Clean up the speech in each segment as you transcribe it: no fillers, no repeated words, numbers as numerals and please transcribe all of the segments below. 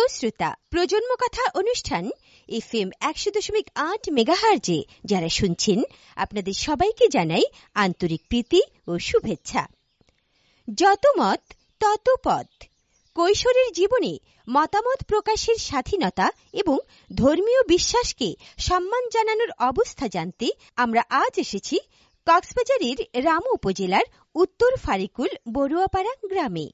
শ্রোতা, প্রজন্ম কথা অনুষ্ঠান FM 100.8 মেগাহার্জে যারা শুনছেন আপনাদের সবাইকে জানাই আন্তরিক প্রীতি ও শুভেচ্ছা। যত মত তত পথ। কৈশোরের জীবনে মতামত প্রকাশের স্বাধীনতা এবং ধর্মীয় বিশ্বাসকে সম্মান জানানোর অবস্থা জানতে আমরা আজ এসেছি কক্সবাজারের রামু উপজেলার উত্তর ফারিকুল বড়ুয়াপাড়া গ্রামে।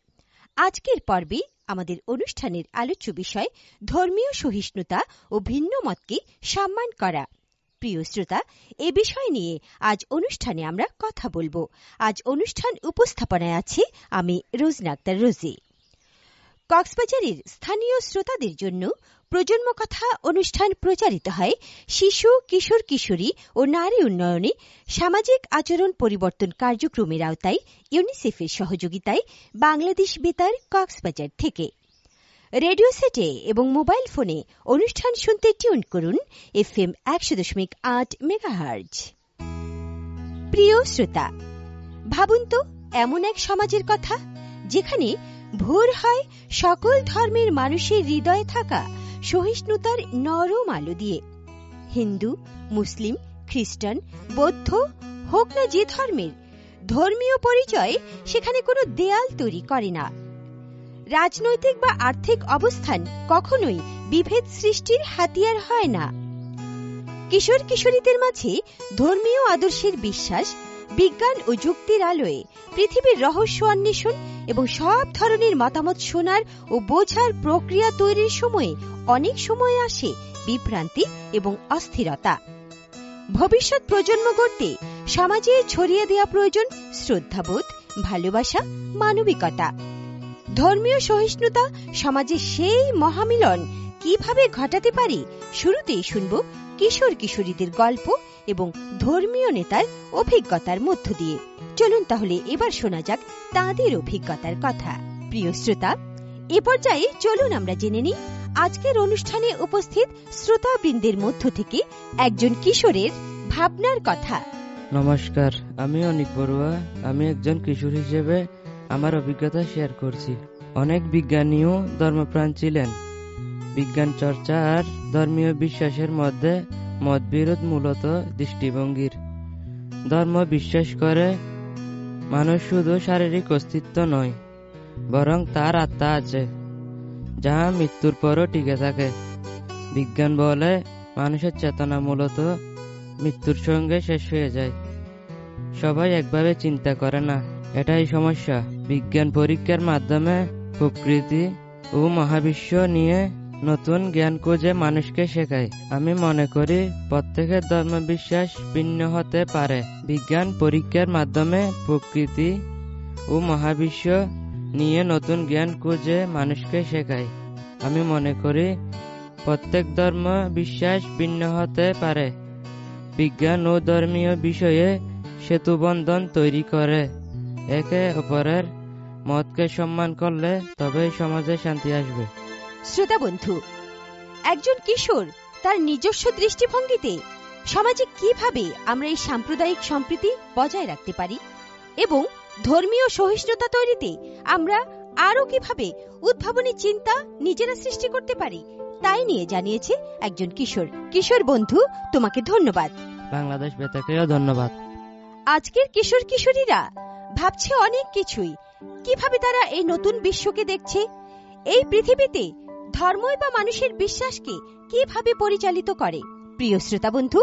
আজকের পর্বে আমাদের অনুষ্ঠানের আলোচ্য বিষয় ধর্মীয় সহিষ্ণুতা ও ভিন্ন মতকে সম্মান করা। প্রিয় শ্রোতা, এ বিষয় নিয়ে আজ অনুষ্ঠানে আমরা কথা বলবো। আজ অনুষ্ঠান উপস্থাপনায় আছে আমি রোজনা আক্তার রোজি। কক্সবাজারের স্থানীয় শ্রোতাদের জন্য প্রজন্ম কথা অনুষ্ঠান প্রচারিত হয় শিশু, কিশোর কিশোরী ও নারী উন্নয়নে সামাজিক আচরণ পরিবর্তন কার্যক্রমের আওতায় ইউনিসেফের সহযোগিতায় বাংলাদেশ বেতার কক্সবাজার থেকে। রেডিও সেটে এবং মোবাইল ফোনে অনুষ্ঠান শুনতে টিউন করুন FM 100.8 মেগাহার্জ। প্রিয় শ্রোতা, ভাবুন তো এমন এক সমাজের কথা যেখানে ভোর হয় সকল ধর্মের মানুষের হৃদয়ে থাকা সহিষ্ণুতার নরম আলো দিয়ে। হিন্দু, মুসলিম, খ্রিস্টান, বৌদ্ধ হোক না যে ধর্মের, ধর্মীয় পরিচয় সেখানে কোনো দেয়াল তৈরি করে না। রাজনৈতিক বা আর্থিক অবস্থান কখনোই বিভেদ সৃষ্টির হাতিয়ার হয় না। কিশোর কিশোরীদের মাঝে ধর্মীয় আদর্শের বিশ্বাস, বিজ্ঞান ও যুক্তির আলোয় পৃথিবীর রহস্য অন্বেষণ এবং সব ধরনের মতামত শোনার ও বোঝার প্রক্রিয়া তৈরির সময়ে অনেক সময় আসে বিভ্রান্তি এবং অস্থিরতা। ভবিষ্যৎ প্রজন্ম গড়তে সমাজে ছড়িয়ে দেওয়া প্রয়োজন শ্রদ্ধাবোধ, ভালোবাসা, মানবিকতা। ধর্মীয় সহিষ্ণুতা সমাজে সেই মহামিলন কিভাবে ঘটাতে পারে, শুরুতেই শুনব কিশোর কিশোরীদের গল্প এবং ধর্মীয় নেতার অভিজ্ঞতার মধ্য দিয়ে। চলুন তাহলে এবার শোনা যাক তাঁদের অভিজ্ঞতার কথা। প্রিয় শ্রোতা, এ পর্যায়ে চলুন আমরা জেনে নিই আজকের অনুষ্ঠানে উপস্থিত শ্রোতাবৃন্দের মধ্য থেকে একজন কিশোরের ভাবনার কথা। নমস্কার, আমি অনিক বড়ুয়া। আমি একজন কিশোর হিসেবে আমার অভিজ্ঞতা শেয়ার করছি। অনেক বিজ্ঞানীও ধর্মপ্রাণ ছিলেন। বিজ্ঞান চর্চা আর ধর্মীয় বিশ্বাসের মধ্যে মতবিরোধ মূলত দৃষ্টিভঙ্গির। ধর্ম বিশ্বাস করে মানুষ শুধু শারীরিক অস্তিত্ব নয়, বরং তার আত্মা আছে, যাহা মৃত্যুর পরও টিকে থাকে। বিজ্ঞান বলে মানুষের চেতনা মূলত মৃত্যুর সঙ্গে শেষ হয়ে যায়। সবাই একভাবে চিন্তা করে না, এটাই সমস্যা। বিজ্ঞান পরীক্ষার মাধ্যমে প্রকৃতি ও মহাবিশ্ব নিয়ে নতুন জ্ঞান খুঁজে মানুষকে শেখায়। আমি মনে করি প্রত্যেকের ধর্ম বিশ্বাস ভিন্ন হতে পারে। বিজ্ঞান পরীক্ষার মাধ্যমে প্রকৃতি ও মহাবিশ্ব নিয়ে নতুন জ্ঞান খুঁজে মানুষকে শেখায়। আমি মনে করি প্রত্যেক ধর্ম বিশ্বাস ভিন্ন হতে পারে। বিজ্ঞান ও ধর্মীয় বিষয়ে সেতুবন্ধন তৈরি করে। একে অপরের মতকে সম্মান করলে তবেই সমাজে শান্তি আসবে। শ্রোতা বন্ধু, একজন কিশোর তার নিজস্ব দৃষ্টিভঙ্গিতে সমাজে কিভাবে আমরা এই সাম্প্রদায়িক সম্প্রীতি বজায় রাখতে পারি এবং ধর্মীয় সহিষ্ণুতা তৈরিতে আমরা আরো কিভাবে উদ্ভাবনী চিন্তা নিজেরা সৃষ্টি করতে পারি, তাই নিয়ে জানিয়েছে একজন কিশোর। কিশোর বন্ধু, তোমাকে ধন্যবাদ। বাংলাদেশ বেতারকেও ধন্যবাদ। আজকের কিশোর কিশোরীরা ভাবছে অনেক কিছুই। কিভাবে তারা এই নতুন বিশ্বকে দেখছে, এই পৃথিবীতে ধর্মই বা মানুষের বিশ্বাসকে কিভাবে পরিচালিত করে। প্রিয় শ্রোতা বন্ধু,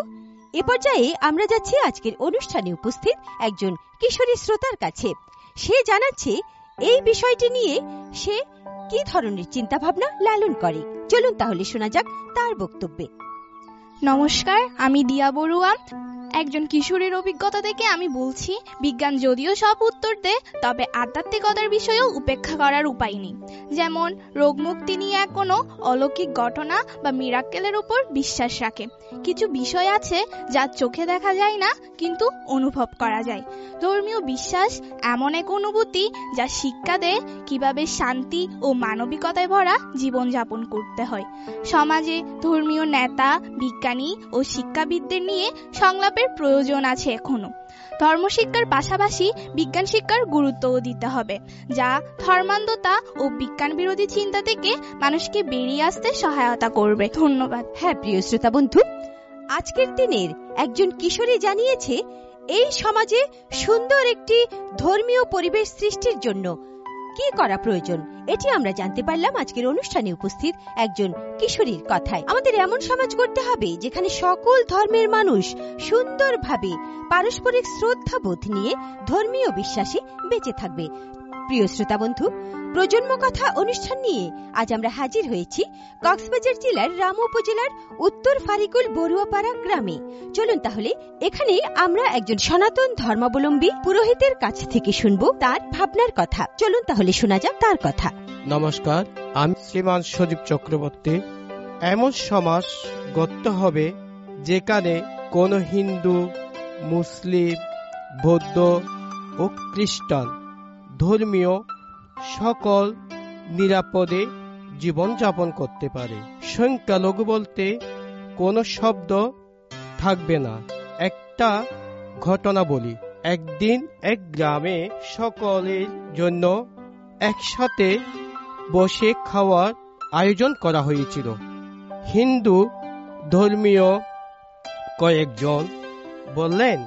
এ পর্যায়ে আমরা যাচ্ছি আজকের অনুষ্ঠানে উপস্থিত একজন কিশোরী শ্রোতার কাছে। সে জানাচ্ছে এই বিষয়টি নিয়ে সে কি ধরনের চিন্তা ভাবনা লালন করে। চলুন তাহলে শোনা যাক তার বক্তব্যে। নমস্কার, আমি দিয়া বড়ুয়া। একজন কিশোরীর অভিজ্ঞতা থেকে আমি বলছি, বিজ্ঞান যদিও সব উত্তর দেয়, তবে আধ্যাত্মিকতার বিষয়েও উপেক্ষা করার উপায় নেই। যেমন রোগ মুক্তি নিয়ে কোনো অলৌকিক ঘটনা বা মিরাক্কেলের উপর বিশ্বাস রাখে। কিছু বিষয় আছে যা চোখে দেখা যায় না, কিন্তু অনুভব করা যায়। ধর্মীয় বিশ্বাস এমন এক অনুভূতি যা শিক্ষা দেয় কিভাবে শান্তি ও মানবিকতায় ভরা জীবনযাপন করতে হয়। সমাজে ধর্মীয় নেতা, বিজ্ঞানী ও শিক্ষাবিদদের নিয়ে সংলাপের প্রয়োজন আছে এখনো। ধর্মশিক্ষার পাশাপাশি বিজ্ঞান শিক্ষার গুরুত্বও দিতে হবে, যা ধর্মান্ধতা ও বিজ্ঞান বিরোধী চিন্তা থেকে মানুষকে বেরিয়ে আসতে সহায়তা করবে। ধন্যবাদ। হ্যাঁ প্রিয় শ্রোতা বন্ধু, আজকের দিনের একজন কিশোরী জানিয়েছে এই সমাজে সুন্দর একটি ধর্মীয় পরিবেশ সৃষ্টির জন্য কি করা প্রয়োজন। এটি আমরা জানতে পারলাম আজকের অনুষ্ঠানে উপস্থিত একজন কিশোরীর কথায়। আমাদের এমন সমাজ করতে হবে যেখানে সকল ধর্মের মানুষ সুন্দরভাবে পারস্পরিক শ্রদ্ধাবোধ নিয়ে ধর্মীয় বিশ্বাসে বেঁচে থাকবে। প্রিয় শ্রোতা বন্ধু, প্রজন্ম কথা অনুষ্ঠান নিয়ে আজ আমরা হাজির হয়েছি কক্সবাজার জেলার রামু উপজেলার উত্তর ফারিকুল বড়ুয়াপাড়া গ্রামে। চলুন তাহলে এখানে আমরা একজন সনাতন ধর্মাবলম্বী পুরোহিতের কাছ থেকে শুনব তার ভাবনার কথা। চলুন তাহলে শোনা যাক তার কথা। নমস্কার, আমি শ্রীমান সজীব চক্রবর্তী। এমন সমাজ গড়তে হবে যেখানে কোনো হিন্দু, মুসলিম, বৌদ্ধ ও খ্রিস্টান ধর্মীয় সকল নিরাপদে জীবনযাপন করতে পারে। সংখ্যালঘু বলতে কোনো শব্দ থাকবে না। একটা ঘটনা বলি। একদিন এক গ্রামে সকলের জন্য একসাথে বসে খাওয়ার আয়োজন করা হয়েছিল। হিন্দু ধর্মীয় কয়েকজন বললেন,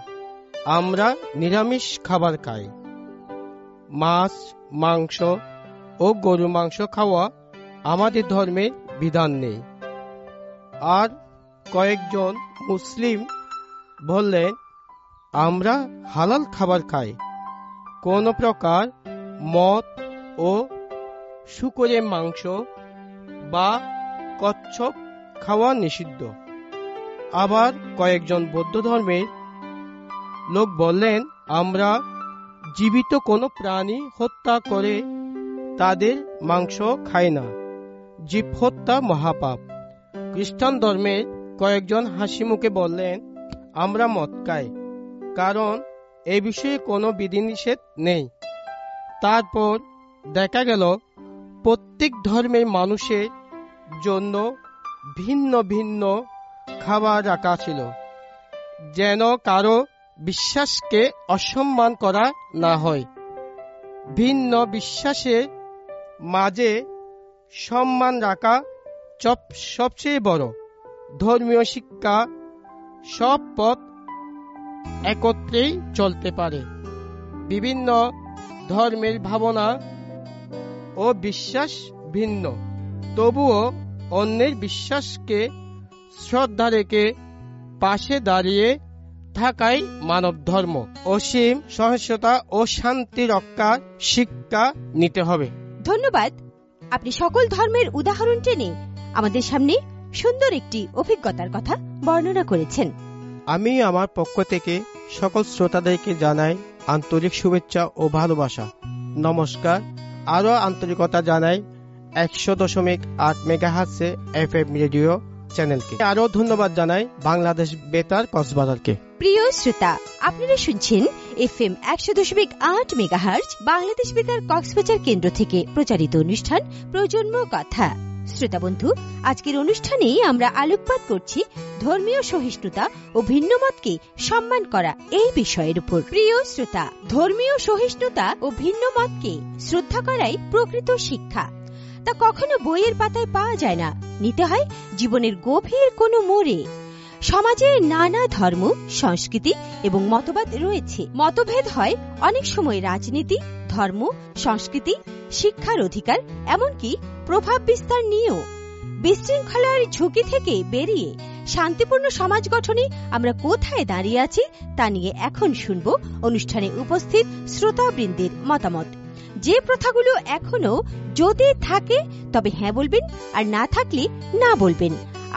আমরা নিরামিষ খাবার খাই, মাছ, মাংস ও গরু মাংস খাওয়া আমাদের ধর্মের বিধান নেই। আর কয়েকজন মুসলিম বললেন, আমরা হালাল খাবার খাই, কোন প্রকার মদ ও শুকরের মাংস বা কচ্ছপ খাওয়া নিষিদ্ধ। আবার কয়েকজন বৌদ্ধ ধর্মের লোক বললেন, আমরা জীবিত কোনো প্রাণী হত্যা করে তাদের মাংস খাই না, জীব হত্যা মহাপাপ। খ্রিস্টান ধর্মের কয়েকজন হাসি মুখে বললেন, আমরা মদ খাই, কারণ এ বিষয়ে কোনো বিধিনিষেধ নেই। তারপর দেখা গেল প্রত্যেক ধর্মের মানুষের জন্য ভিন্ন ভিন্ন খাবার রাখা ছিল, যেন কারো বিশ্বাসকে অসম্মান করা না হয়। ভিন্ন বিশ্বাসের মাঝে সম্মান রাখা সবচেয়ে বড় ধর্মীয় শিক্ষা। সব পথ একত্রেই চলতে পারে। বিভিন্ন ধর্মের ভাবনা ও বিশ্বাস ভিন্ন, তবুও অন্যের বিশ্বাসকে শ্রদ্ধা রেখে পাশে দাঁড়িয়ে থাকাই মানব ধর্ম। অসীম সহিষ্ণুতা ও শান্তি রক্ষার শিক্ষা নিতে হবে। ধন্যবাদ। আপনি সকল ধর্মের উদাহরণ টেনে আমাদের সামনে সুন্দর একটি অভিজ্ঞতার কথা বর্ণনা করেছেন। আমি আমার পক্ষ থেকে সকল শ্রোতাদেরকে জানাই আন্তরিক শুভেচ্ছা ও ভালোবাসা। নমস্কার। আরো আন্তরিকতা জানাই 100.8 মেগাহার্টজে FM রেডিও চ্যানেলকে। আরো ধন্যবাদ জানাই বাংলাদেশ বেতার কক্সবাজারকে। প্রিয় শ্রোতা, আপনারা শুনছেন FM 100.8 মেগাহার্টজ বাংলাদেশ বেতার কক্সবাজার কেন্দ্র থেকে প্রচারিত অনুষ্ঠান প্রজন্ম কথা। শ্রোতা বন্ধু, আজকের অনুষ্ঠানে আমরা আলোকপাত করছি ধর্মীয় সহিষ্ণুতা ও ভিন্নমতকে সম্মান করা এই বিষয়ের উপর। প্রিয় শ্রোতা, ধর্মীয় সহিষ্ণুতা ও ভিন্নমতকে শ্রদ্ধা করাই প্রকৃত শিক্ষা। তা কখনো বইয়ের পাতায় পাওয়া যায় না, নিতে হয় জীবনের গভীর কোনো মোড়ে। সমাজে নানা ধর্ম, সংস্কৃতি এবং মতবাদ রয়েছে। মতভেদ হয় অনেক সময় রাজনীতি, ধর্ম, সংস্কৃতি, শিক্ষার অধিকার, এমনকি প্রভাব বিস্তার নিয়েও। বিশৃঙ্খলার ঝুঁকি থেকে বেরিয়ে শান্তিপূর্ণ সমাজ গঠনে আমরা কোথায় দাঁড়িয়ে আছি তা নিয়ে এখন শুনব অনুষ্ঠানে উপস্থিত শ্রোতাবৃন্দের মতামত। যে প্রথাগুলো এখনো যদি থাকে তবে হ্যাঁ বলবেন, আর না থাকলে না বলবেন।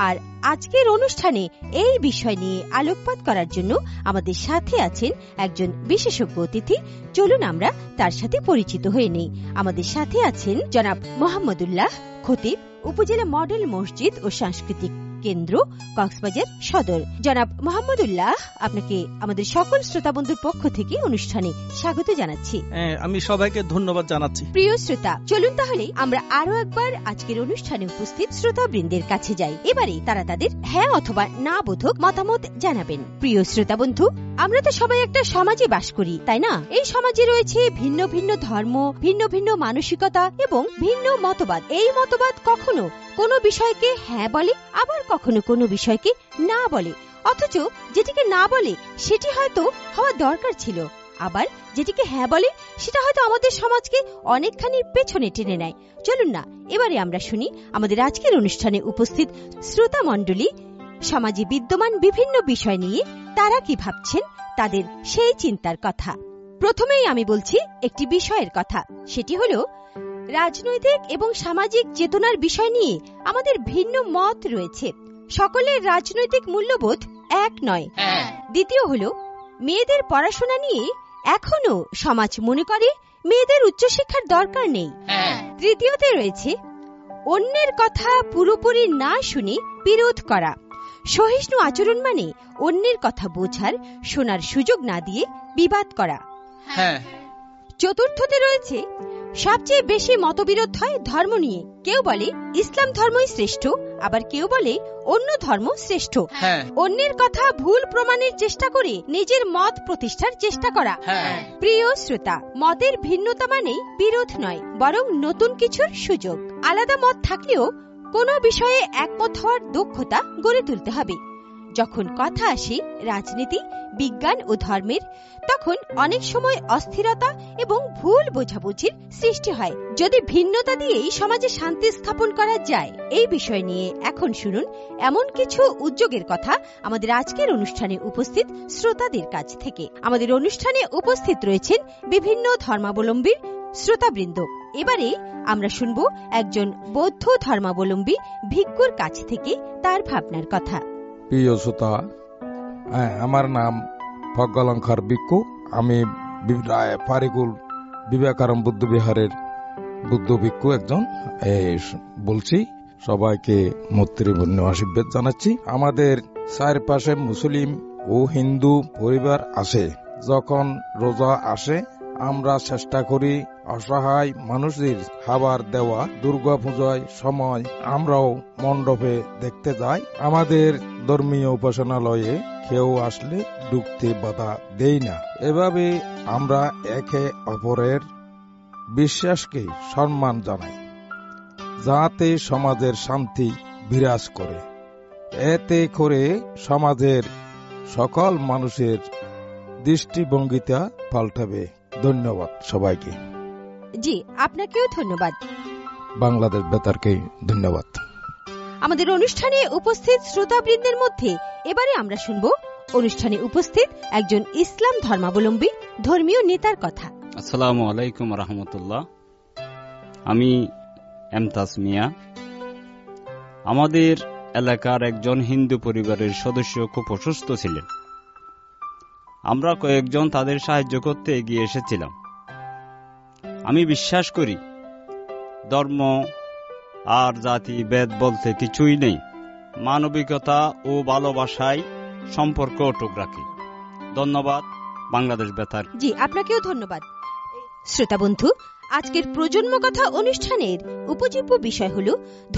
আর আজকের অনুষ্ঠানে এই বিষয় নিয়ে আলোকপাত করার জন্য আমাদের সাথে আছেন একজন বিশেষজ্ঞ অতিথি। চলুন আমরা তার সাথে পরিচিত হয়ে নেই। আমাদের সাথে আছেন জনাব মোহাম্মদুল্লাহ খতিব, উপজেলা মডেল মসজিদ ও সাংস্কৃতিক কেন্দ্র, কক্সবাজার সদর। জনাব মোহাম্মদুল্লাহ, আপনাকে আমাদের সকল শ্রোতা বন্ধুর পক্ষ থেকে অনুষ্ঠানে স্বাগত জানাচ্ছি। আমি সবাইকে ধন্যবাদ জানাচ্ছি। প্রিয় শ্রোতা, চলুন তাহলে আমরা আরো একবার আজকের অনুষ্ঠানে উপস্থিত শ্রোতাবৃন্দের কাছে যাই। এবারে তারা তাদের হ্যাঁ অথবা না বোধক মতামত জানাবেন। প্রিয় শ্রোতা বন্ধু, আমরা তো সবাই একটা সমাজে বাস করি, তাই না? এই সমাজে রয়েছে ভিন্ন ভিন্ন ধর্ম, ভিন্ন ভিন্ন মানসিকতা এবং ভিন্ন মতবাদ। এই মতবাদ কখনো কোনো বিষয়কে হ্যাঁ বলে, আবার কখনো কোনো বিষয়কে না বলে। অথচ যেটিকে না বলে সেটি হয়তো হওয়া দরকার ছিল, আবার যেটিকে হ্যাঁ বলে সেটা হয়তো আমাদের সমাজকে অনেকখানি পেছনে টেনে নেয়। চলুন না এবারে আমরা শুনি আমাদের আজকের অনুষ্ঠানে উপস্থিত শ্রোতা মণ্ডলী সমাজে বিদ্যমান বিভিন্ন বিষয় নিয়ে তারা কি ভাবছেন, তাদের সেই চিন্তার কথা। প্রথমেই আমি বলছি একটি বিষয়ের কথা, সেটি হলো রাজনৈতিক এবং সামাজিক চেতনার বিষয় নিয়ে আমাদের ভিন্ন মত রয়েছে। সকলের রাজনৈতিক মূল্যবোধ এক নয়। দ্বিতীয় হলো, মেয়েদের পড়াশোনা নিয়ে এখনো সমাজ মনে করে মেয়েদের উচ্চশিক্ষার দরকার নেই। তৃতীয়তে রয়েছে অন্যের কথা পুরোপুরি না শুনে বিরোধ করা। সহিষ্ণু আচরণ মানে অন্যের কথা বোঝার, শোনার সুযোগ না দিয়ে বিবাদ করা। চতুর্থতে রয়েছে সবচেয়ে বেশি মতবিরোধ হয় ধর্ম নিয়ে। কেউ বলে ইসলাম ধর্মই শ্রেষ্ঠ, আবার কেউ বলে অন্য ধর্ম শ্রেষ্ঠ। অন্যের কথা ভুল প্রমাণের চেষ্টা করে নিজের মত প্রতিষ্ঠার চেষ্টা করা। প্রিয় শ্রোতা, মতের ভিন্নতা মানেই বিরোধ নয়, বরং নতুন কিছুর সুযোগ। আলাদা মত থাকলেও কোনো বিষয়ে একমত হওয়ার দক্ষতা গড়ে তুলতে হবে। যখন কথা আসে রাজনীতি, বিজ্ঞান ও ধর্মের, তখন অনেক সময় অস্থিরতা এবং ভুল বোঝাবুঝির সৃষ্টি হয়। যদি ভিন্নতা দিয়েই সমাজে শান্তি স্থাপন করা যায়, এই বিষয় নিয়ে এখন শুনুন এমন কিছু উদ্যোগের কথা আমাদের আজকের অনুষ্ঠানে উপস্থিত শ্রোতাদের কাছ থেকে। আমাদের অনুষ্ঠানে উপস্থিত রয়েছেন বিভিন্ন ধর্মাবলম্বীর শ্রোতাবৃন্দ। এবারে আমরা শুনব একজন বৌদ্ধ ধর্মাবলম্বী ভিক্ষুর কাছ থেকে তার ভাবনার কথা। প্রিয় শ্রোতা, আমার নাম ভগ্গলঙ্কার ভিক্ষু। আমি ফারিকুল বিবেকানন্দ বুদ্ধ বিহারের বুদ্ধ ভিক্ষু একজন বলছি। সবাইকে মৈত্রীপূর্ণ আশীর্বাদ জানাচ্ছি। আমাদের চারপাশে মুসলিম ও হিন্দু পরিবার আছে। যখন রোজা আসে আমরা চেষ্টা করি অসহায় মানুষদের খাবার দেওয়া। দুর্গা পূজায় সময় আমরাও মণ্ডপে দেখতে যাই। আমাদের ধর্মীয় উপাসনালয়ে কেউ আসলে ঢুকতে বাধা দেই না। এভাবে আমরা একে অপরের বিশ্বাসকে সম্মান জানাই, যাতে সমাজের শান্তি বিরাজ করে। এতে করে সমাজের সকল মানুষের দৃষ্টিভঙ্গিতা পাল্টাবে। ধন্যবাদ সবাইকে। জি, আপনাকেও ধন্যবাদ। বাংলাদেশ বেতারকে ধন্যবাদ। আমাদের অনুষ্ঠানে উপস্থিত শ্রোতাবৃন্দের মধ্যে এবারে আমরা শুনব অনুষ্ঠানে উপস্থিত একজন ইসলাম ধর্মাবলম্বী ধর্মীয় নেতার কথা। আসসালামু আলাইকুম রহমতুল্লাহ। আমি এমতাজ মিয়া। আমাদের এলাকার একজন হিন্দু পরিবারের সদস্য খুব অসুস্থ ছিলেন। আমরা কয়েকজন তাদের সাহায্য করতে এগিয়ে এসেছিলাম। আমি বিশ্বাস করি ধর্ম আর জাতি ভেদ বলতে কিছুই নেই। মানবিকতা ও ভালোবাসায় সম্পর্ক অটুট রাখি। ধন্যবাদ। বাংলাদেশ বেতার। জি, আপনাকেও ধন্যবাদ। শ্রোতা বন্ধু, আজকের প্রজন্ম কথা অনুষ্ঠানের উপজীব্য বিষয় হল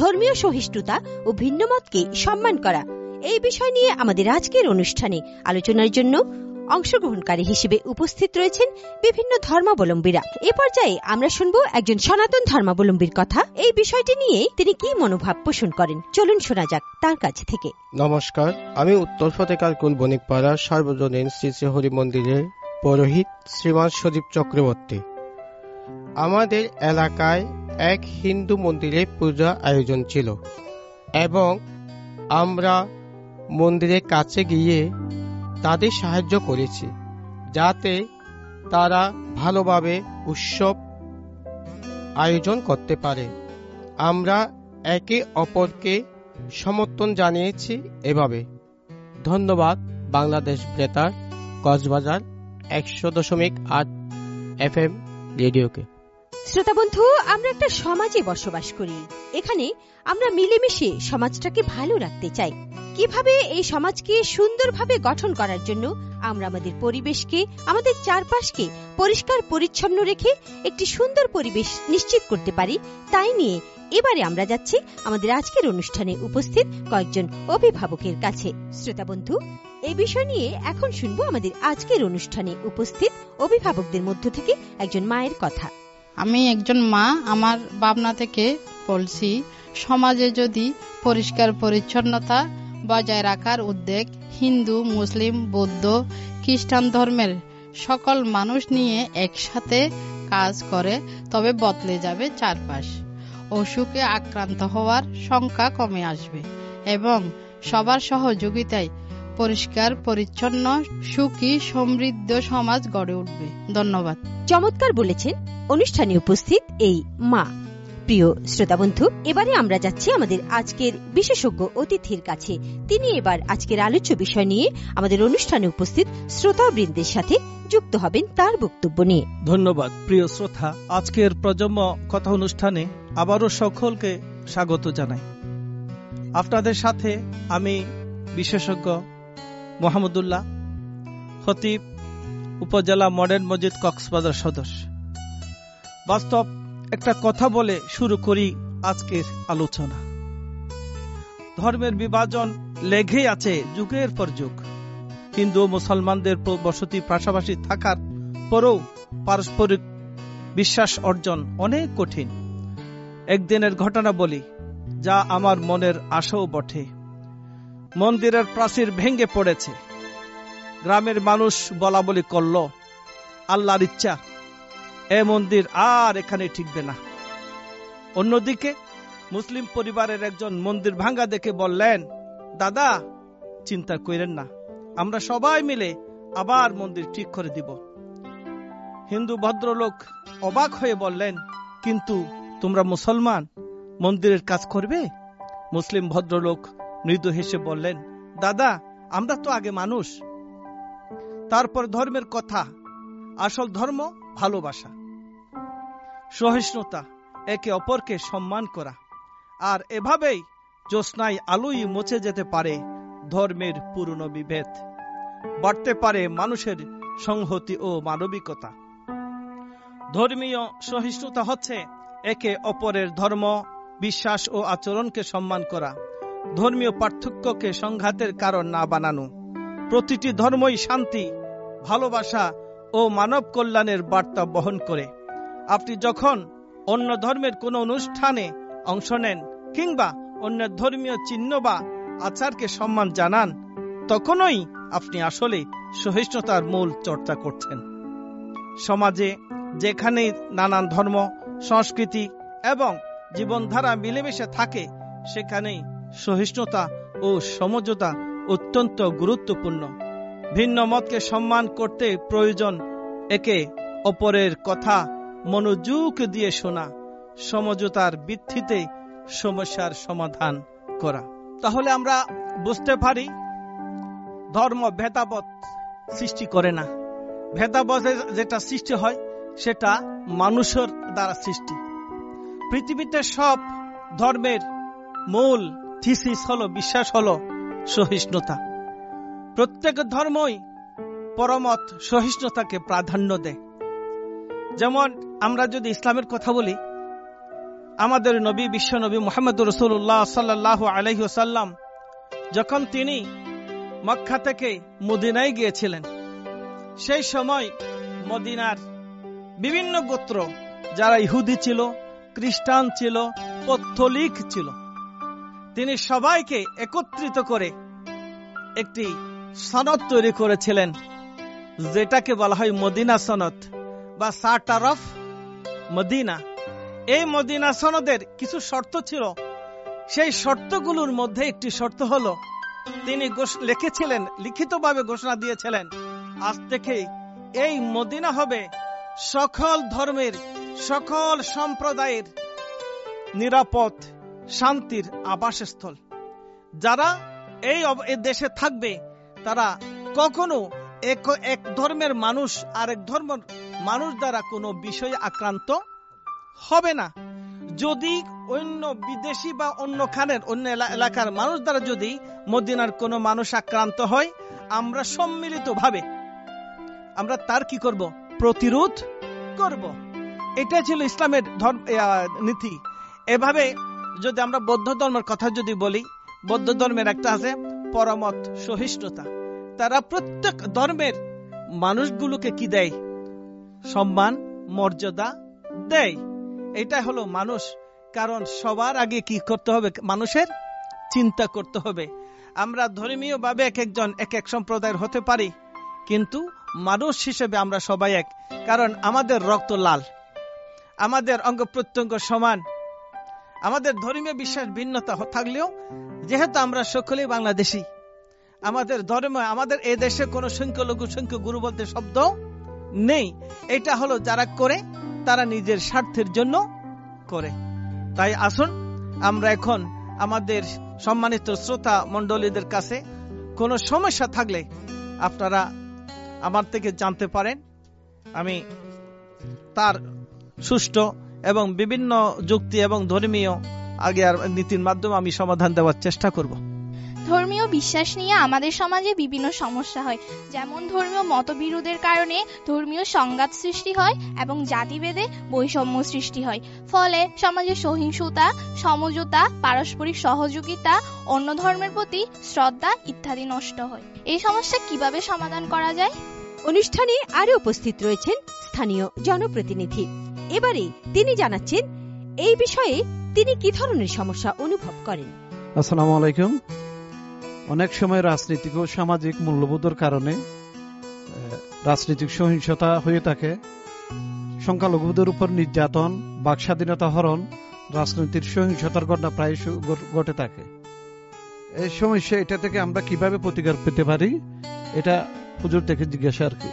ধর্মীয় সহিষ্ণুতা ও ভিন্নমতকে সম্মান করা। এই বিষয় নিয়ে আমাদের আজকের অনুষ্ঠানে আলোচনার জন্য অংশগ্রহণকারী হিসেবে উপস্থিত রয়েছেন বিভিন্ন ধর্মাবলম্বীরা। এ পর্যায়ে আমরা শুনব একজন সনাতন ধর্মাবলম্বীর কথা। এই বিষয়টি নিয়ে তিনি কি মনোভাব পোষণ করেন, চলুন শোনা যাক তার কাছ থেকে। নমস্কার, আমি উত্তর ফতেকার কুল বণিকপাড়া সার্বজনীন শ্রী শ্রী হরি মন্দিরের পুরোহিত শ্রীমান সদীপ চক্রবর্তী। আমাদের এলাকায় এক হিন্দু মন্দিরে পূজা আয়োজন ছিল এবং আমরা মন্দিরের কাছে গিয়ে তাদের সাহায্য করেছি, যাতে তারা ভালোভাবে উৎসব আয়োজন করতে পারে। আমরা একে অপরকে সমর্থন জানিয়েছি এভাবে। ধন্যবাদ বাংলাদেশ বেতার কক্সবাজার 100.8 FM রেডিওকে। শ্রোতা বন্ধু, আমরা একটা সমাজে বসবাস করি। এখানে আমরা মিলেমিশে সমাজটাকে ভালো রাখতে চাই। কিভাবে এই সমাজকে সুন্দরভাবে গঠন করার জন্য আমরা আমাদের পরিবেশকে, আমাদের চারপাশকে পরিষ্কার পরিচ্ছন্ন রেখে একটি সুন্দর পরিবেশ নিশ্চিত করতে পারি, তাই নিয়ে এবারে আমরা যাচ্ছি আমাদের আজকের অনুষ্ঠানে উপস্থিত কয়েকজন অভিভাবকের কাছে। শ্রোতা বন্ধু, এই বিষয় নিয়ে এখন শুনবো আমাদের আজকের অনুষ্ঠানে উপস্থিত অভিভাবকদের মধ্য থেকে একজন মায়ের কথা। আমি একজন মা, আমার ভাবনা থেকে বলছি, সমাজে যদি পরিষ্কার পরিচ্ছন্নতা বজায় রাখার উদ্যোগ হিন্দু, মুসলিম, বৌদ্ধ, খ্রিস্টান ধর্মের সকল মানুষ নিয়ে একসাথে কাজ করে, তবে বদলে যাবে চারপাশ। অসুখে আক্রান্ত হওয়ার সংখ্যা কমে আসবে এবং সবার সহযোগিতায় পরিষ্কার পরিচ্ছন্ন সুখী সমৃদ্ধ সমাজ গড়ে উঠবে। ধন্যবাদ। চমৎকার বলেছেন অনুষ্ঠানে উপস্থিত এই মা। প্রিয় শ্রোতা বন্ধু, এবারে আমরা যাচ্ছি আমাদের আজকের বিশেষজ্ঞ অতিথির কাছে। তিনি এবার আজকের আলোচ্য বিষয় নিয়ে আমাদের অনুষ্ঠানে উপস্থিত শ্রোতাবৃন্দের সাথে যুক্ত হবেন তার বক্তব্য নিয়ে। ধন্যবাদ। প্রিয় শ্রোতা, আজকের প্রজন্ম কথা অনুষ্ঠানে আবারও সকলকে স্বাগত জানাই। আপনাদের সাথে আমি বিশেষজ্ঞ মোহাম্মদুল্লাহ, খতিব, উপজেলা মডার্ন মসজিদ কক্সবাজার সদস্য। বাস্তব একটা কথা বলে শুরু করি আজকের আলোচনা। ধর্মের বিভাজন লেগেই আছে যুগের পর যুগ। হিন্দু ও মুসলমানদের বসতি পাশাপাশি থাকার পরেও পারস্পরিক বিশ্বাস অর্জন অনেক কঠিন। একদিনের ঘটনা বলি, যা আমার মনের আশাও বটে। মন্দিরের প্রাচীর ভেঙে পড়েছে। গ্রামের মানুষ বলা বলি করল, আল্লাহর ইচ্ছা এ মন্দির আর এখানে টিকবে না। অন্যদিকে মুসলিম পরিবারের একজন মন্দির ভাঙ্গা দেখে বললেন, দাদা চিন্তা করেন না, আমরা সবাই মিলে আবার মন্দির ঠিক করে দিব। হিন্দু ভদ্রলোক অবাক হয়ে বললেন, কিন্তু তোমরা মুসলমান, মন্দিরের কাজ করবে? মুসলিম ভদ্রলোক মৃদু হেসে বললেন, দাদা আমরা তো আগে মানুষ। তারপর ধর্মের কথা। আসল ধর্ম ভালোবাসা, সহিষ্ণুতা, একে অপরকে সম্মান করা। আর এভাবেই জ্যোৎস্নায় আলোই মুছে যেতে পারে ধর্মের পুরনো বিভেদ, বাড়তে পারে মানুষের সংহতি ও মানবিকতা। ধর্মীয় সহিষ্ণুতা হচ্ছে একে অপরের ধর্ম, বিশ্বাস ও আচরণকে সম্মান করা, ধর্মীয় পার্থক্যকে সংঘাতের কারণ না বানানো। প্রতিটি ধর্মই শান্তি, ভালোবাসা ও মানব কল্যাণের বার্তা বহন করে। আপনি যখন অন্য ধর্মের কোনো অনুষ্ঠানে অংশ নেন কিংবা অন্য ধর্মীয় চিহ্ন বা আচারকে সম্মান জানান, তখনই আপনি আসলে সহিষ্ণুতার মূল চর্চা করছেন। সমাজে যেখানে নানান ধর্ম, সংস্কৃতি এবং জীবনধারা মিলেমিশে থাকে, সেখানেই সহিষ্ণুতা ও সমঝোতা অত্যন্ত গুরুত্বপূর্ণ। ভিন্ন মতকে সম্মান করতে প্রয়োজন একে অপরের কথা মনোযোগ দিয়ে শোনা, সমঝোতার ভিত্তিতে সমস্যার সমাধান করা। তাহলে আমরা বুঝতে পারি, ধর্ম ভেদাভেদ সৃষ্টি করে না। ভেদাভেদ যেটা সৃষ্টি হয় সেটা মানুষের দ্বারা সৃষ্টি। পৃথিবীতে সব ধর্মের মূল থিসিস হলো, বিশ্বাস হলো সহিষ্ণুতা। প্রত্যেক ধর্মই পরমত সহিষ্ণুতাকে প্রাধান্য দেয়। যেমন আমরা যদি ইসলামের কথা বলি, আমাদের নবী, বিশ্ব নবী মুহাম্মদুর রাসূলুল্লাহ সাল্লাল্লাহু আলাইহি ওয়াসাল্লাম যখন তিনি মক্কা থেকে মদিনায় গিয়েছিলেন, সেই সময় মদিনার বিভিন্ন গোত্র, যারা ইহুদি ছিল, খ্রিস্টান ছিল, পৌত্তলিক ছিল, তিনি সবাইকে একত্রিত করে একটি সনদ তৈরি করেছিলেন, যেটাকে বলা হয় মদিনা সনদ বা চার্টার অফ মদিনা। এই মদিনা সনদের কিছু শর্ত ছিল। সেই শর্তগুলোর মধ্যে একটি শর্ত হলো, তিনি লিখেছিলেন, লিখিতভাবে ঘোষণা দিয়েছিলেন, আজ থেকে এই মদিনা হবে সকল ধর্মের, সকল সম্প্রদায়ের নিরাপদ শান্তির আবাসস্থল। যারা এই দেশে থাকবে তারা কখনো এক ধর্মের মানুষ আরেক ধর্মের মানুষ দ্বারা কোনো বিষয়ে আক্রান্ত হবে না। যদি অন্য বিদেশি বা অন্য এলাকার মানুষ দ্বারা যদি মদিনার কোনো মানুষ আক্রান্ত হয়, আমরা সম্মিলিতভাবে আমরা তার কি করব? প্রতিরোধ করব। এটা ছিল ইসলামের নীতি। এভাবে যদি আমরা বৌদ্ধ ধর্মের কথা যদি বলি, বৌদ্ধ ধর্মের একটা আছে পরমত সহিষ্ণুতা। তারা প্রত্যেক ধর্মের মানুষগুলোকে কি দেয়? সম্মান, মর্যাদা দেয়। এটা হলো মানুষ। কারণ সবার আগে কি করতে হবে? মানুষের চিন্তা করতে হবে। আমরা ধর্মীয় ভাবে এক একজন এক এক সম্প্রদায়ের হতে পারি, কিন্তু মানুষ হিসেবে আমরা সবাই এক। কারণ আমাদের রক্ত লাল, আমাদের অঙ্গ প্রত্যঙ্গ সমান, আমাদের ধর্মীয় বিশ্বাস ভিন্নতা থাকলেও যেহেতু আমরা সকলেই বাংলাদেশি, আমাদের ধর্ম, আমাদের এই দেশে কোনো সংখ্যালঘু সংখ্যাগুরু বলতে শব্দ নেই। এটা হলো যারা করে তারা নিজের স্বার্থের জন্য করে। তাই আসুন আমরা এখন আমাদের সম্মানিত শ্রোতা মণ্ডলীদের কাছে কোনো সমস্যা থাকলে আপনারা আমার থেকে জানতে পারেন। আমি তার সুষ্ঠু এবং বিভিন্ন যুক্তি এবং ধর্মীয় আগের নীতির মাধ্যমে আমি সমাধান দেওয়ার চেষ্টা করব। ধর্মীয় বিশ্বাস নিয়ে আমাদের সমাজে বিভিন্ন সমস্যা হয়, যেমন ধর্মীয় মতবিরোধের কারণে ধর্মীয় সংঘাত সৃষ্টি হয় এবং জাতিভেদে বৈষম্য সৃষ্টি হয়। ফলে সমাজে সহিংসতা, সমঝোতা, পারস্পরিক সহযোগিতা, অন্য ধর্মের প্রতি শ্রদ্ধা ইত্যাদি নষ্ট হয়। এই সমস্যা কিভাবে সমাধান করা যায়? অনুষ্ঠানে আরো উপস্থিত রয়েছেন স্থানীয় জনপ্রতিনিধি। এবারে তিনি জানাচ্ছেন এই বিষয়ে তিনি কি ধরনের সমস্যা অনুভব করেন। আসসালামু আলাইকুম। অনেক সময় রাজনৈতিক ও সামাজিক মূল্যবোধের কারণে রাজনৈতিক সহিংসতা হয়ে থাকে। সংখ্যালঘুদের উপর নির্যাতন, বাক স্বাধীনতা হরণ, রাজনৈতিক সহিংসতার ঘটনা প্রায় ঘটে থাকে। এই সমস্যা এটা থেকে আমরা কিভাবে প্রতিকার পেতে পারি, এটা হুজুর থেকে জিজ্ঞাসা আর কি।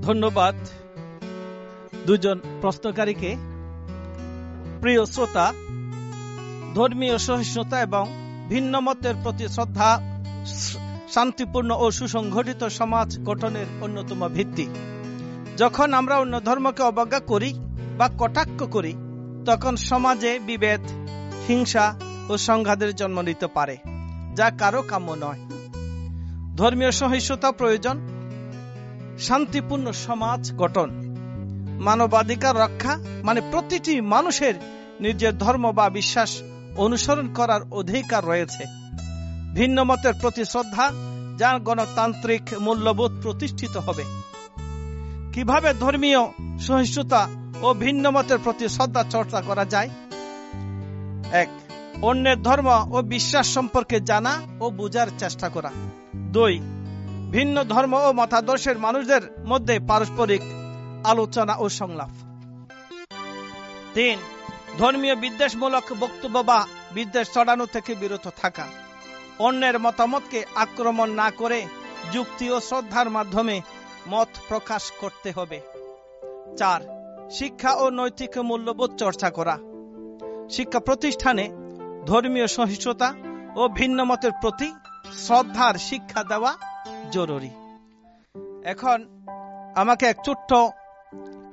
ধন্যবাদ দুজন প্রশ্নকারীকে। প্রিয় শ্রোতা, ধর্মীয় সহিষ্ণুতা এবং ভিন্ন মতের প্রতি শ্রদ্ধা শান্তিপূর্ণ ও সুসংগঠিত সমাজ গঠনের অন্যতম ভিত্তি। যখন আমরা অন্য ধর্মকে অবজ্ঞা করি বা কটাক্ষ করি, তখন সমাজে বিভেদ, হিংসা ও সংঘাতের জন্ম নিতে পারে, যা কারো কাম্য নয়। ধর্মীয় সহিষ্ণুতা প্রয়োজন শান্তিপূর্ণ সমাজ গঠন, মানবাধিকার রক্ষা, মানে প্রতিটি মানুষের নিজের ধর্ম বা বিশ্বাস অনুসরণ করার অধিকার রয়েছে। ভিন্ন মতের প্রতি শ্রদ্ধা, যা গণতান্ত্রিক মূল্যবোধ প্রতিষ্ঠিত হবে। কিভাবে ধর্মীয় সহিষ্ণুতা ও ভিন্ন মতের প্রতি শ্রদ্ধা চর্চা করা যায়? 1. অন্যের ধর্ম ও বিশ্বাস সম্পর্কে জানা ও বোঝার চেষ্টা করা। 2. ভিন্ন ধর্ম ও মতাদর্শের মানুষদের মধ্যে পারস্পরিক আলোচনা ও সংলাপ। 3. ধর্মীয় বিদ্বেষমূলক বক্তব্য বা বিদ্বেষ ছড়ানো থেকে বিরত থাকা। অন্যের মতামতকে আক্রমণ না করে যুক্তি ও শ্রদ্ধার মাধ্যমে মত প্রকাশ করতে হবে। 4. শিক্ষা ও নৈতিক মূল্যবোধ চর্চা করা। শিক্ষা প্রতিষ্ঠানে ধর্মীয় সহিষ্ণুতা ও ভিন্ন মতের প্রতি শ্রদ্ধার শিক্ষা দেওয়া জরুরি। এখন আমাকে এক ছোট্ট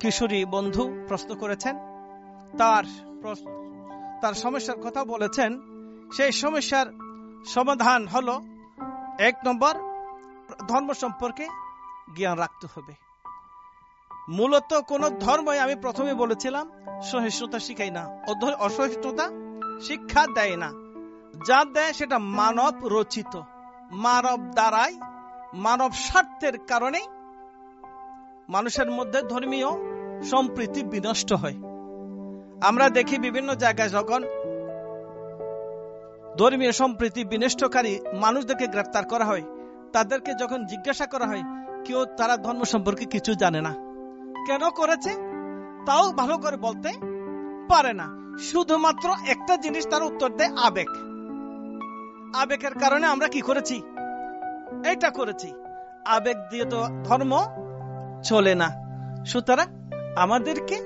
কিশোরী বন্ধু প্রশ্ন করেছেন, তার সমস্যার কথা বলেছেন। সেই সমস্যার সমাধান হলো 1 নম্বর, ধর্ম সম্পর্কে জ্ঞান রাখতে হবে। মূলত কোন ধর্মই, আমি প্রথমে বলেছিলাম, সহিষ্ণুতা শিখাই না, অসহিষ্ণুতা শিক্ষা দেয় না। যা দেয় সেটা মানব রচিত, মানব দ্বারাই, মানব স্বার্থের কারণে মানুষের মধ্যে ধর্মীয় সম্প্রীতি বিনষ্ট হয়। আমরা দেখি বিভিন্ন জায়গায় যখন ধর্মীয় সম্প্রীতি বিনষ্টকারী মানুষদেরকে গ্রেফতার করা হয়, তাদেরকে যখন জিজ্ঞাসা করা হয়, কেউ তারা ধর্ম সম্পর্কে কিছু জানে না, কেন করেছে তাও ভালো করে বলতে পারে না। শুধুমাত্র একটা জিনিস তার উত্তর দেয়, আবেগ। আবেগের কারণে আমরা কি করেছি, এটা করেছি। আবেগ দিয়ে তো ধর্ম চলে না। সুতরাং আমাদেরকে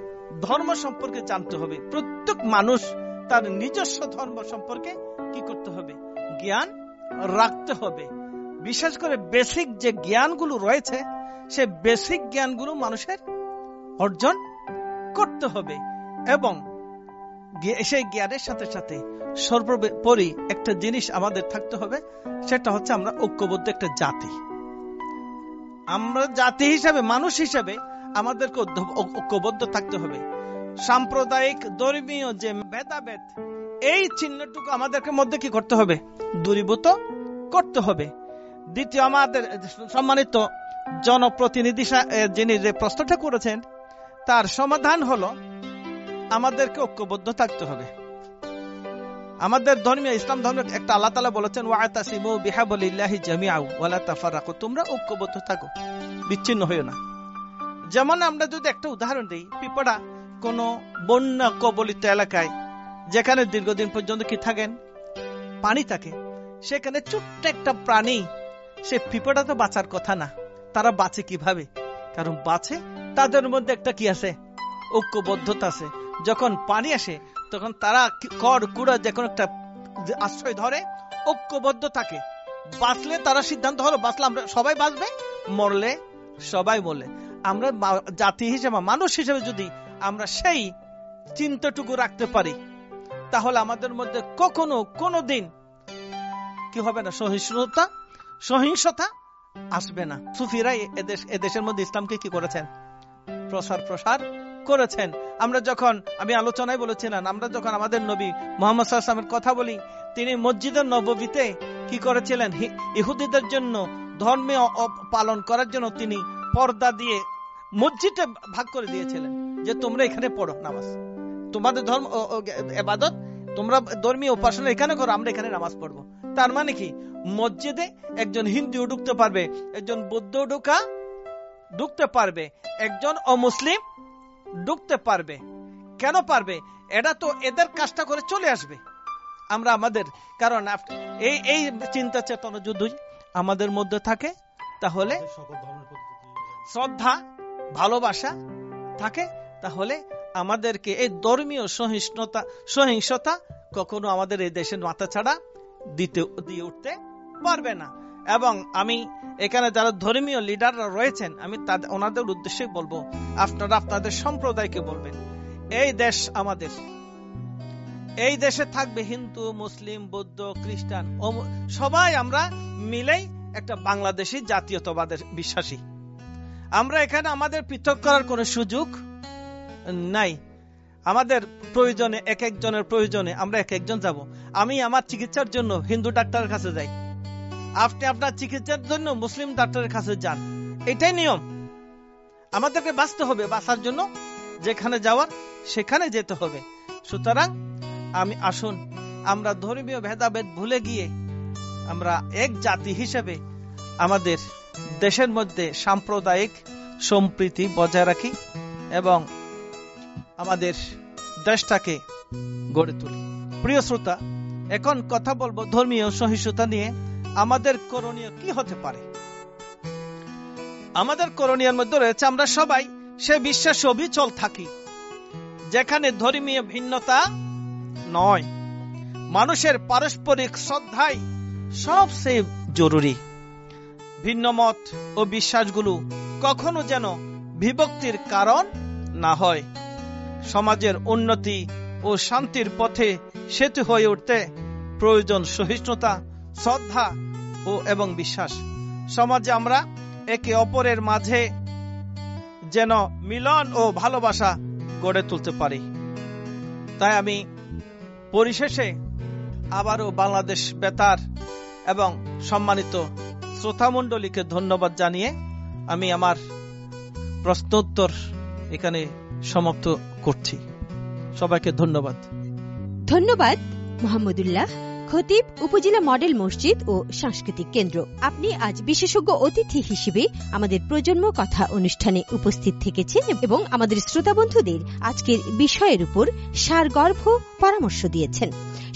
ধর্ম সম্পর্কে জানতে হবে। প্রত্যেক মানুষ তার নিজস্ব ধর্ম সম্পর্কে কি করতে হবে, জ্ঞান রাখতে হবে। বিশেষ করে বেসিক যে জ্ঞানগুলো রয়েছে, সে বেসিক জ্ঞানগুলো মানুষের অর্জন করতে হবে এবং সেই জ্ঞানের সাথে সাথে সর্বোপরি একটা জিনিস আমাদের থাকতে হবে, সেটা হচ্ছে আমরা ঐক্যবদ্ধ একটা জাতি। আমরা জাতি হিসাবে, মানুষ হিসাবে আমাদেরকে ঐক্যবদ্ধ থাকতে হবে। সাম্প্রদায়িক ধর্মীয় যে ভেদাভেদ, এই চিহ্নটুকু আমাদেরকে মধ্যে কি করতে হবে? দূরীভূত করতে হবে। দ্বিতীয়, আমাদের সম্মানিত জনপ্রতিনিধি যিনি যে প্রশ্নটা করেছেন, তার সমাধান হলো আমাদেরকে ঐক্যবদ্ধ থাকতে হবে। আমাদের ধর্মীয় ইসলাম ধর্ম একটা আল্লাহ তাআলা বলেছেন, ওয়াতাসিমু বিহাবলিল্লাহি জামিআ ওয়ালা তাফাররাকু, তোমরা ঐক্যবদ্ধ থাকো, বিচ্ছিন্ন হইও না। যেমন আমরা যদি একটা উদাহরণ দিই, পিঁপড়া কোন বন্যা কবলিত এলাকায় যেখানে দীর্ঘদিন পর্যন্ত কি থাকেন, পানি থাকে, সেখানে ছোট্ট একটা প্রাণী, সে পিঁপড়া তো বাঁচার কথা না, তারা বাঁচে কিভাবে? কারণ বাঁচে, তাদের মধ্যে একটা কি আছে? ঐক্যবদ্ধতা আছে। যখন পানি আসে তখন তারা কড় কুড়া যে কোনো একটা আশ্রয় ধরে, ঐক্যবদ্ধ থাকে। বাঁচলে তারা সিদ্ধান্ত হলো বাঁচলে আমরা সবাই বাঁচবে, মরলে সবাই মরলে। আমরা জাতি হিসেবে, মানুষ হিসেবে যদি আমরা সেই চিন্তাটুকু রাখতে পারি, তাহলে আমাদের মধ্যে কখনো কোনোদিন কি হবে না? সহিংসতা আসবে না। সুফিরা এদেশের মধ্যে ইসলামকে কি করেছেন? প্রসার করেছেন। আমরা যখন, আমি আলোচনায় বলেছিলাম, আমরা যখন আমাদের নবী মুহাম্মদ সাল্লাল্লাহু আলাইহি ওয়াসাল্লামের কথা বলি, তিনি মসজিদের নববীতে কি করেছিলেন? ইহুদিদের জন্য ধর্মীয় পালন করার জন্য তিনি পর্দা দিয়ে মসজিদে ভাগ করে দিয়েছিলেন, যে তোমরা এখানে পড়ো নামাজ, তোমাদের ধর্ম ইবাদত, তোমরা ধর্মীয় উপাসনা এখানে করো, আমরা এখানে নামাজ পড়বো। তার মানে কি? মসজিদে একজন হিন্দু ঢুকতে পারবে, একজন বৌদ্ধ ঢুকতে পারবে, একজন অমুসলিম ঢুকতে পারবে। কেন পারবে? এটা তো এদের কাজটা করে চলে আসবে। আমরা আমাদের, কারণ এই চিন্তা চেতনা যদি আমাদের মধ্যে থাকে, তাহলে শ্রদ্ধা, ভালোবাসা থাকে, তাহলে আমাদেরকে এই ধর্মীয় সহিংসতা কখনো আমাদের এই দেশের মাথা ছাড়া দিয়ে উঠতে পারবে না। এবং আমি এখানে যারা ধর্মীয় লিডাররা রয়েছেন, আমি ওনাদের উদ্দেশ্যে বলবো, আপনারা আপনাদের সম্প্রদায়কে বলবেন, এই দেশ আমাদের, এই দেশে থাকবে হিন্দু, মুসলিম, বৌদ্ধ, খ্রিস্টান, সবাই আমরা মিলেই একটা বাংলাদেশী জাতীয়তাবাদের বিশ্বাসী। আমরা এখানে আমাদের পৃথক করার কোন সুযোগ নাই। আমাদের প্রয়োজনে, এক একজনের প্রয়োজনে আমরা এক একজন যাব। আমি আমার চিকিৎসার জন্য হিন্দু ডাক্তারের কাছে যাই, আপনি আপনার চিকিৎসার জন্য মুসলিম ডাক্তারের কাছে যান, এটাই নিয়ম। আমাদেরকে বাঁচতে হবে, বাঁচার জন্য যেখানে যাওয়ার সেখানে যেতে হবে। সুতরাং আসুন আমরা ধর্মীয় ভেদাভেদ ভুলে গিয়ে আমরা এক জাতি হিসেবে আমাদের দেশের মধ্যে সাম্প্রদায়িক সম্প্রীতি বজায় রাখি এবং আমাদের দেশটাকে গড়ে তুলি। প্রিয় শ্রোতা, এখন কথা বলবো ধর্মীয় সহিষ্ণুতা নিয়ে। আমাদের করণীয় কি হতে পারে? আমাদের করণীয়ের মধ্যে রয়েছে, আমরা সবাই সে বিশ্বাসে অবিচল থাকি যেখানে ধর্মীয় ভিন্নতা নয়। মানুষের পারস্পরিক শ্রদ্ধাই সবচেয়ে জরুরি। ভিন্ন মত ও বিশ্বাসগুলো কখনো যেন বিভক্তির কারণ না হয়। সমাজের উন্নতি ও শান্তির পথে সেতু হয়ে উঠতে প্রয়োজন সহিষ্ণুতা, শ্রদ্ধা এবং বিশ্বাস। সমাজে আমরা একে অপরের মাঝে যেন মিলন ও ভালোবাসা গড়ে তুলতে পারি। তাই আমি পরিশেষে আবারও বাংলাদেশ বেতার এবং সম্মানিত শ্রোতামণ্ডলীকে ধন্যবাদ জানিয়ে আমি আমার প্রশ্নোত্তর এখানে সমাপ্ত করছি। সবাইকে ধন্যবাদ। ধন্যবাদ মোহাম্মদুল্লাহ, খতিব, উপজেলা মডেল মসজিদ ও সাংস্কৃতিক কেন্দ্র। আপনি আজ বিশেষজ্ঞ অতিথি হিসেবে আমাদের প্রজন্ম কথা অনুষ্ঠানে উপস্থিত থেকেছেন এবং আমাদের শ্রোতা বন্ধুদের আজকের বিষয়ের উপর সারগর্ভ পরামর্শ দিয়েছেন।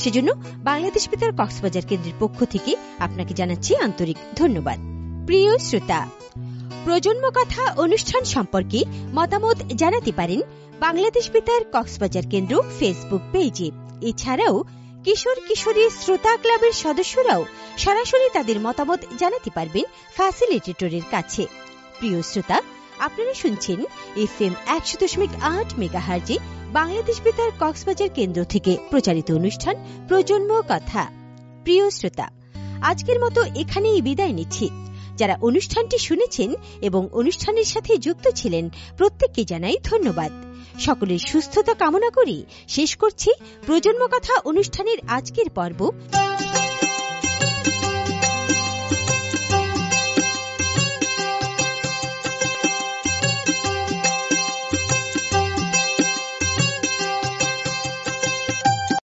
সেজন্য বাংলাদেশ বেতার কক্সবাজার কেন্দ্রের পক্ষ থেকে আপনাকে জানাচ্ছি আন্তরিক ধন্যবাদ। প্রিয় শ্রোতা, প্রজন্ম কথা অনুষ্ঠান সম্পর্কে মতামত জানাতে পারেন বাংলাদেশ বেতার কক্সবাজার কেন্দ্র ফেসবুক পেজে। এছাড়াও কিশোর কিশোরী শ্রোতা ক্লাবের সদস্যরাও সরাসরি তাদের মতামত জানাতে পারবেন ফ্যাসিলিটেটরের কাছে। প্রিয় শ্রোতা, আপনারা শুনছেন FM 100.8 মেগাহার্জে বাংলাদেশ বেতার কক্সবাজার কেন্দ্র থেকে প্রচারিত অনুষ্ঠান প্রজন্ম কথা। প্রিয় শ্রোতা, আজকের মতো এখানেই বিদায় নিচ্ছি। যারা অনুষ্ঠানটি শুনেছেন এবং অনুষ্ঠানের সাথে যুক্ত ছিলেন প্রত্যেককে জানাই ধন্যবাদ। সকলের সুস্থতা কামনা করি শেষ করছি প্রজন্ম কথা অনুষ্ঠানের আজকের পর্ব।